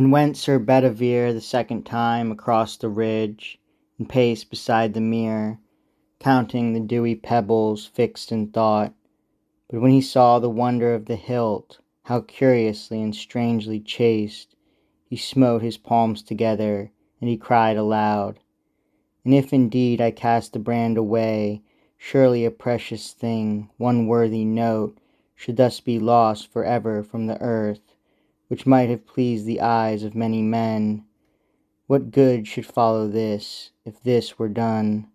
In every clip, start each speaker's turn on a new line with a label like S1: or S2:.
S1: Then went Sir Bedivere the second time across the ridge, and paced beside the mere, counting the dewy pebbles, fixed in thought. But when he saw the wonder of the hilt, how curiously and strangely chased, he smote his palms together, and he cried aloud, "And if indeed I cast the brand away, surely a precious thing, one worthy note, should thus be lost for ever from the earth, which might have pleased the eyes of many men. What good should follow this, if this were done?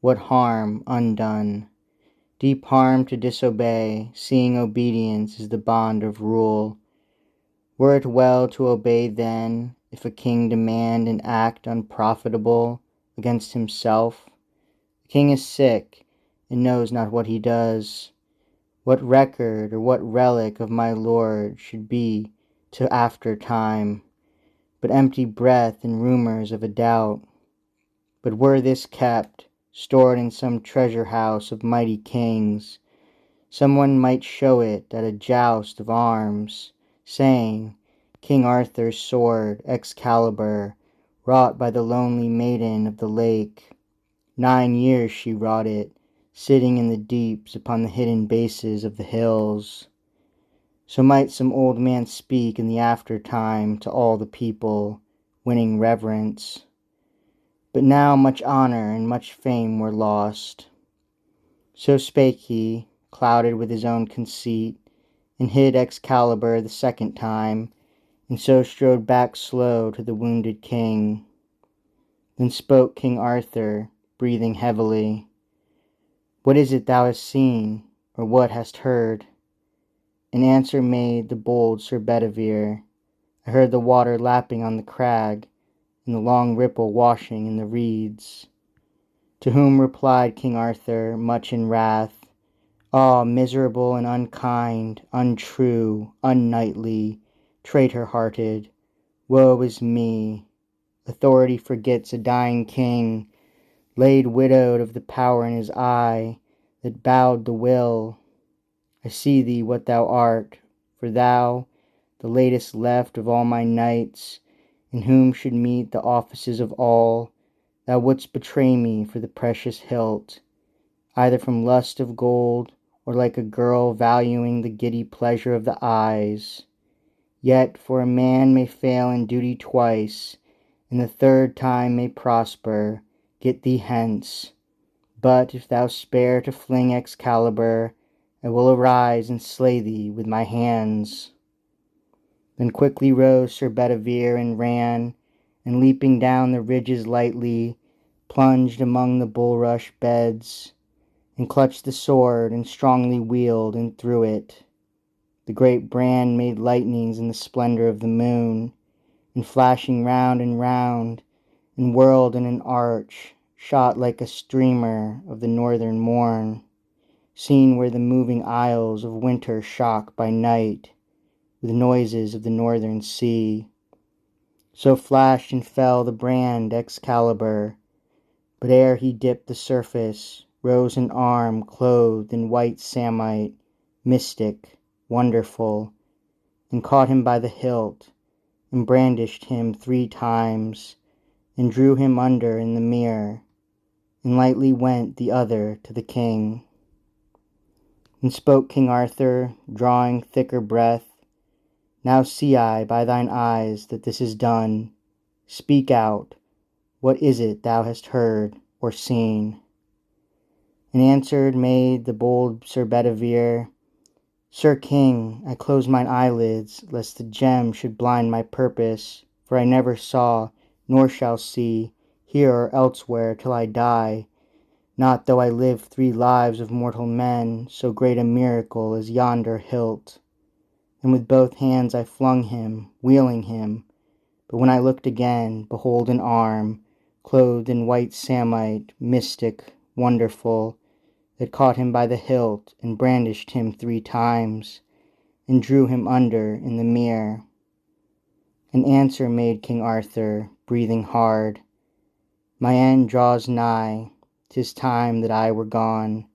S1: What harm undone? Deep harm to disobey, seeing obedience is the bond of rule. Were it well to obey then, if a king demand an act unprofitable against himself? The king is sick, and knows not what he does. What record or what relic of my lord should be to after time, but empty breath and rumours of a doubt? But were this kept, stored in some treasure house of mighty kings, some one might show it at a joust of arms, saying, King Arthur's sword, Excalibur, wrought by the lonely maiden of the lake. 9 years she wrought it, sitting in the deeps upon the hidden bases of the hills. So might some old man speak in the after-time to all the people, winning reverence. But now much honour and much fame were lost. So spake he, clouded with his own conceit, and hid Excalibur the second time, and so strode back slow to the wounded king. Then spoke King Arthur, breathing heavily, "What is it thou hast seen, or what hast heard?" In answer made the bold Sir Bedivere, "I heard the water lapping on the crag, and the long ripple washing in the reeds." To whom replied King Arthur, much in wrath, "Ah, miserable and unkind, untrue, unknightly, traitor-hearted, woe is me! Authority forgets a dying king, laid widowed of the power in his eye, that bowed the will. I see thee what thou art, for thou, the latest left of all my knights, in whom should meet the offices of all, thou wouldst betray me for the precious hilt, either from lust of gold, or like a girl valuing the giddy pleasure of the eyes. Yet, for a man may fail in duty twice, and the third time may prosper, get thee hence. But if thou spare to fling Excalibur, I will arise and slay thee with my hands." Then quickly rose Sir Bedivere and ran, and leaping down the ridges lightly, plunged among the bulrush beds, and clutched the sword, and strongly wheeled and threw it. The great brand made lightnings in the splendour of the moon, and flashing round and round, and whirled in an arch, shot like a streamer of the northern morn, seen where the moving isles of winter shock by night, with noises of the northern sea. So flashed and fell the brand Excalibur, but ere he dipped the surface, rose an arm clothed in white samite, mystic, wonderful, and caught him by the hilt, and brandished him 3 times, and drew him under in the mere, and lightly went the other to the king. And spoke King Arthur, drawing thicker breath, "Now see I by thine eyes that this is done. Speak out, what is it thou hast heard or seen?" And answered made the bold Sir Bedivere, "Sir King, I close mine eyelids, lest the gem should blind my purpose, for I never saw, nor shall see, here or elsewhere till I die, not though I live 3 lives of mortal men, so great a miracle as yonder hilt." And with both hands I flung him, wheeling him, but when I looked again, behold an arm, clothed in white samite, mystic, wonderful, that caught him by the hilt, and brandished him 3 times, and drew him under in the mere. An answer made King Arthur, breathing hard, "My end draws nigh, 'tis time that I were gone.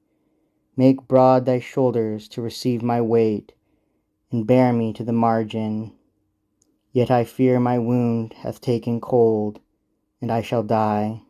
S1: Make broad thy shoulders to receive my weight, and bear me to the margin. Yet I fear my wound hath taken cold, and I shall die.